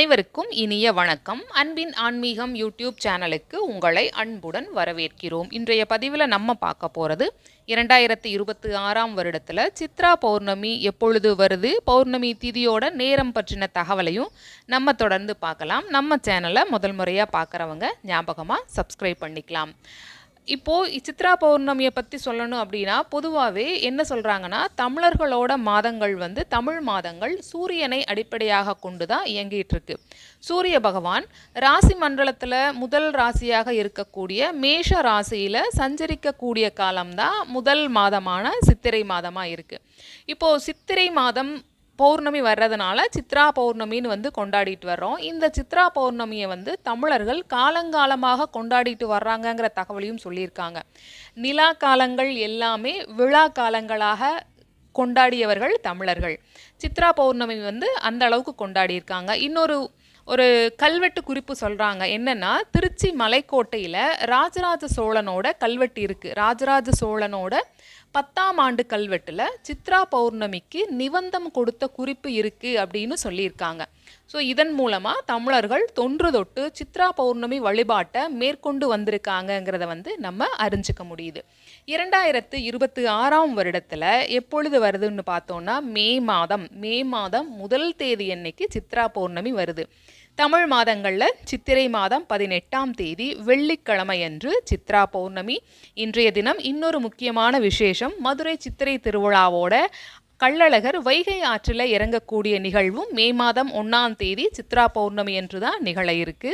அனைவருக்கும் இனிய வணக்கம். அன்பின் ஆன்மீகம் யூடியூப் சேனலுக்கு உங்களை அன்புடன் வரவேற்கிறோம். இன்றைய பதிவில் நம்ம பார்க்க போகிறது 2026ஆம் வருடத்தில் சித்ரா பௌர்ணமி எப்பொழுது வருது, பௌர்ணமி திதியோட நேரம் பற்றின தகவலையும் நம்ம தொடர்ந்து பார்க்கலாம். நம்ம சேனலை முதல் முறையாக பார்க்குறவங்க ஞாபகமாக சப்ஸ்கிரைப் பண்ணிக்கலாம். இப்போது சித்ரா பௌர்ணமியை பற்றி சொல்லணும் அப்படின்னா பொதுவாகவே என்ன சொல்கிறாங்கன்னா, தமிழர்களோட மாதங்கள் தமிழ் மாதங்கள் சூரியனை அடிப்படையாக கொண்டு தான் இயங்கிட்டு இருக்கு. சூரிய பகவான் ராசி மண்டலத்தில் முதல் ராசியாக இருக்கக்கூடிய மேஷ ராசியில் சஞ்சரிக்கக்கூடிய காலம்தான் முதல் மாதமான சித்திரை மாதமாக இருக்குது. இப்போது சித்திரை மாதம் பௌர்ணமி வர்றதுனால சித்ரா பௌர்ணமின்னு கொண்டாடிட்டு வர்றோம். இந்த சித்ரா பௌர்ணமியை தமிழர்கள் காலங்காலமாக கொண்டாடிட்டு வர்றாங்கங்கிற தகவலையும் சொல்லியிருக்காங்க. நிலா காலங்கள் எல்லாமே விழா காலங்களாக கொண்டாடியவர்கள் தமிழர்கள். சித்ரா பௌர்ணமி அந்த அளவுக்கு கொண்டாடியிருக்காங்க. ஒரு கல்வெட்டு குறிப்பு சொல்கிறாங்க. என்னென்னா, திருச்சி மலைக்கோட்டையில் ராஜராஜ சோழனோட கல்வெட்டு இருக்குது. ராஜராஜ சோழனோட 10ஆம் ஆண்டு கல்வெட்டில் சித்ரா பௌர்ணமிக்கு நிபந்தம் கொடுத்த குறிப்பு இருக்குது அப்படின்னு சொல்லியிருக்காங்க. ஸோ இதன் மூலமாக தமிழர்கள் தொன்று தொட்டு சித்ரா பௌர்ணமி வழிபாட்டை மேற்கொண்டு வந்திருக்காங்கங்கிறத நம்ம அறிஞ்சிக்க முடியுது. 2026ஆம் வருடத்தில் எப்பொழுது வருதுன்னு பார்த்தோன்னா மே மாதம் முதல் தேதி அன்னைக்கு சித்ரா பௌர்ணமி வருது. தமிழ் மாதங்களில் சித்திரை மாதம் 18ஆம் தேதி வெள்ளிக்கிழமை அன்று சித்ரா பௌர்ணமி. இன்றைய தினம் இன்னொரு முக்கியமான விசேஷம், மதுரை சித்திரை திருவிழாவோட கள்ளழகர் வைகை ஆற்றில் இறங்கக்கூடிய நிகழ்வும் மே மாதம் 1ஆம் தேதி சித்ரா பௌர்ணமி என்று தான் நிகழ இருக்கு.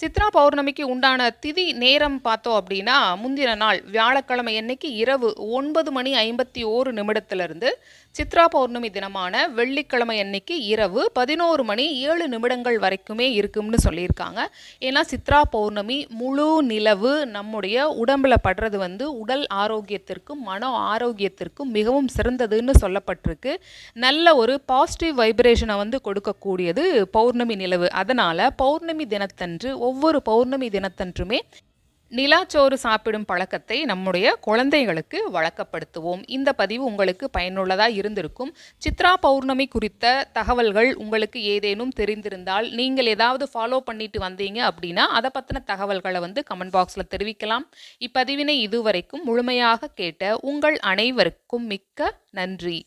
சித்ரா பௌர்ணமிக்கு உண்டான திதி நேரம் பார்த்தோம் அப்படின்னா, முந்தின நாள் வியாழக்கிழமை அன்னைக்கு இரவு 9:51 சித்ரா பௌர்ணமி தினமான வெள்ளிக்கிழமை அன்னைக்கு இரவு 11:07 வரைக்குமே இருக்கும்னு சொல்லியிருக்காங்க. ஏன்னா சித்ரா பௌர்ணமி முழு நிலவு நம்முடைய உடம்புல படுறது உடல் ஆரோக்கியத்திற்கும் மன ஆரோக்கியத்திற்கும் மிகவும் சிறந்ததுன்னு சொல்லப்பட்டிருக்கு. நல்ல ஒரு பாசிட்டிவ் வைப்ரேஷனை கொடுக்கக்கூடியது பௌர்ணமி நிலவு. அதனால் பௌர்ணமி தினத்தன்று ஒவ்வொரு பௌர்ணமி தினத்தன்றுமே நிலாச்சோறு சாப்பிடும் பழக்கத்தை நம்முடைய குழந்தைகளுக்கு வழக்கப்படுத்துவோம். இந்த பதிவு உங்களுக்கு பயனுள்ளதாக இருந்திருக்கும். சித்ரா பௌர்ணமி குறித்த தகவல்கள் உங்களுக்கு ஏதேனும் தெரிந்திருந்தால், நீங்கள் ஏதாவது ஃபாலோ பண்ணிட்டு வந்தீங்க அப்படின்னா அதை பற்றின தகவல்களை கமெண்ட் பாக்ஸில் தெரிவிக்கலாம். இப்பதிவினை இதுவரைக்கும் முழுமையாக கேட்ட உங்கள் அனைவருக்கும் மிக்க நன்றி.